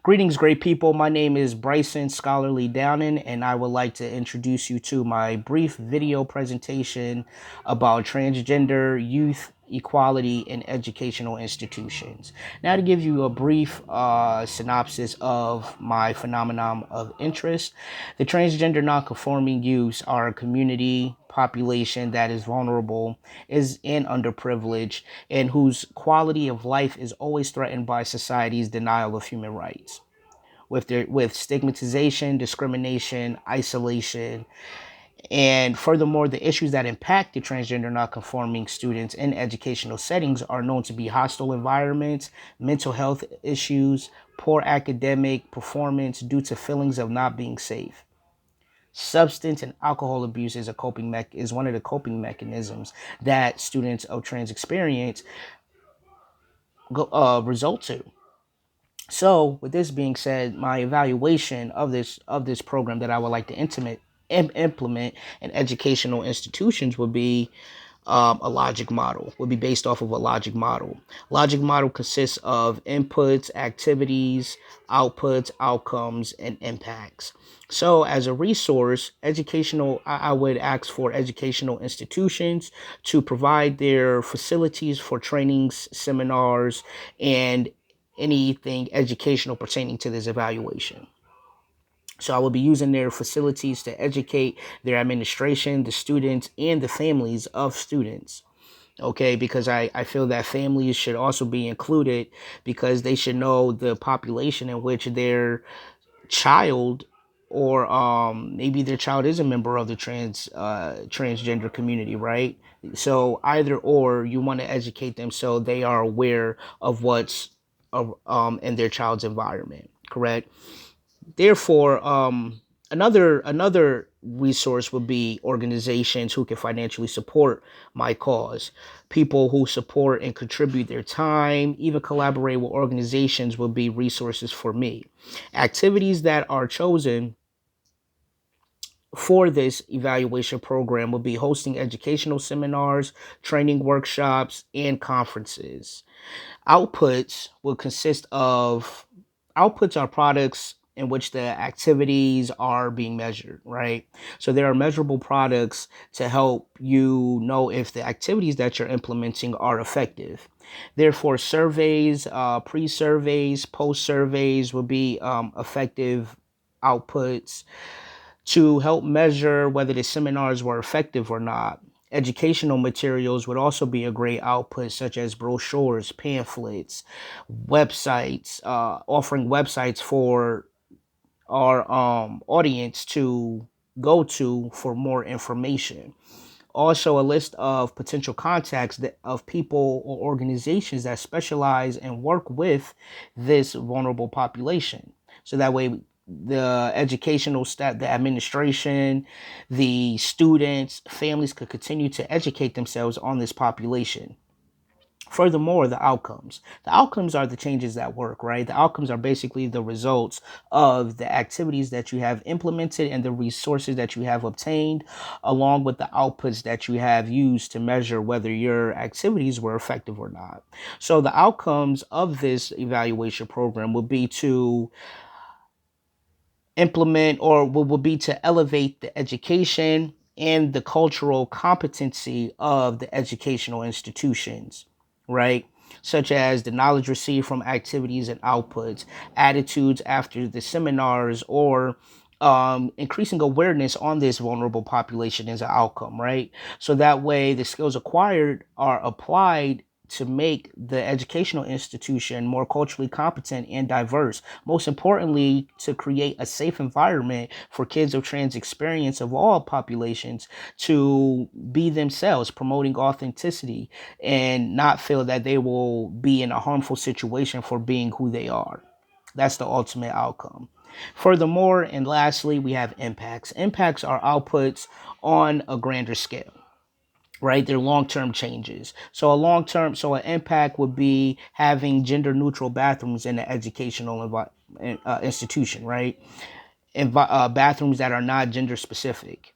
Greetings, great people. My name is Bryson Scholarly Downing, and I would like to introduce you to my brief video presentation about transgender youth equality in educational institutions. Now, to give you a brief synopsis of my phenomenon of interest, the transgender nonconforming youths are a community population that is vulnerable, is and underprivileged, and whose quality of life is always threatened by society's denial of human rights. With stigmatization, discrimination, isolation, and furthermore, the issues that impact the transgender nonconforming students in educational settings are known to be hostile environments, mental health issues, poor academic performance due to feelings of not being safe. Substance and alcohol abuse is one of the coping mechanisms that students of trans experience result to. So, with this being said, my evaluation of this program that I would like to implement in educational institutions would be a logic model. Would be based off of a logic model. Logic model consists of inputs, activities, outputs, outcomes, and impacts. So, as a resource, I would ask for educational institutions to provide their facilities for trainings, seminars, and anything educational pertaining to this evaluation. So I will be using their facilities to educate their administration, the students, and the families of students. Okay, because I feel that families should also be included because they should know the population in which their child or maybe their child is a member of the transgender community, right? So either or, you want to educate them so they are aware of what's in their child's environment, correct? Therefore, another resource would be organizations who can financially support my cause. People who support and contribute their time, even collaborate with organizations, will be resources for me. Activities that are chosen for this evaluation program will be hosting educational seminars, training workshops, and conferences. Outputs will consist of outputs are products in which the activities are being measured, right? So there are measurable products to help you know if the activities that you're implementing are effective. Therefore, surveys, pre-surveys, post-surveys will be effective outputs to help measure whether the seminars were effective or not. Educational materials would also be a great output, such as brochures, pamphlets, websites, offering websites for our audience to go to for more information. Also, a list of potential contacts of people or organizations that specialize and work with this vulnerable population. So that way, the educational staff, the administration, the students, families could continue to educate themselves on this population. Furthermore, the outcomes. The outcomes are the changes that work, right? The outcomes are basically the results of the activities that you have implemented and the resources that you have obtained, along with the outputs that you have used to measure whether your activities were effective or not. So, the outcomes of this evaluation program will be to implement or will be to elevate the education and the cultural competency of the educational institutions, right? Such as the knowledge received from activities and outputs, attitudes after the seminars, or increasing awareness on this vulnerable population as an outcome, right? So that way the skills acquired are applied to make the educational institution more culturally competent and diverse. Most importantly, to create a safe environment for kids of trans experience of all populations to be themselves, promoting authenticity and not feel that they will be in a harmful situation for being who they are. That's the ultimate outcome. Furthermore, and lastly, we have impacts. Impacts are outputs on a grander scale, right? They're long-term changes. So an impact would be having gender-neutral bathrooms in the educational institution, right? And bathrooms that are not gender specific.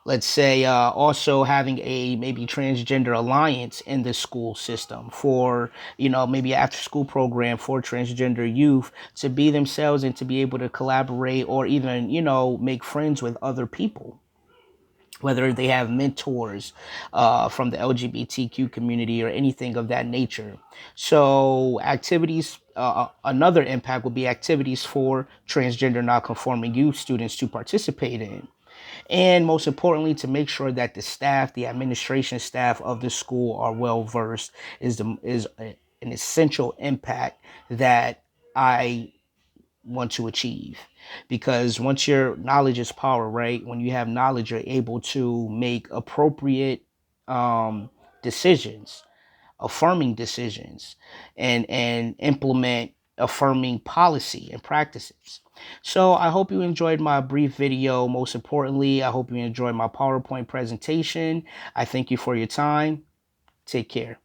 let's say also having a maybe transgender alliance in the school system for, maybe after school program for transgender youth to be themselves and to be able to collaborate or even, make friends with other people, whether they have mentors from the LGBTQ community or anything of that nature. So, activities, another impact would be activities for transgender non-conforming youth students to participate in. And most importantly, to make sure that the staff, the administration staff of the school are well versed an essential impact that I want to achieve. Because once your knowledge is power, right? When you have knowledge, you're able to make appropriate decisions, affirming decisions, and implement affirming policy and practices. So I hope you enjoyed my brief video. Most importantly, I hope you enjoyed my PowerPoint presentation. I thank you for your time. Take care.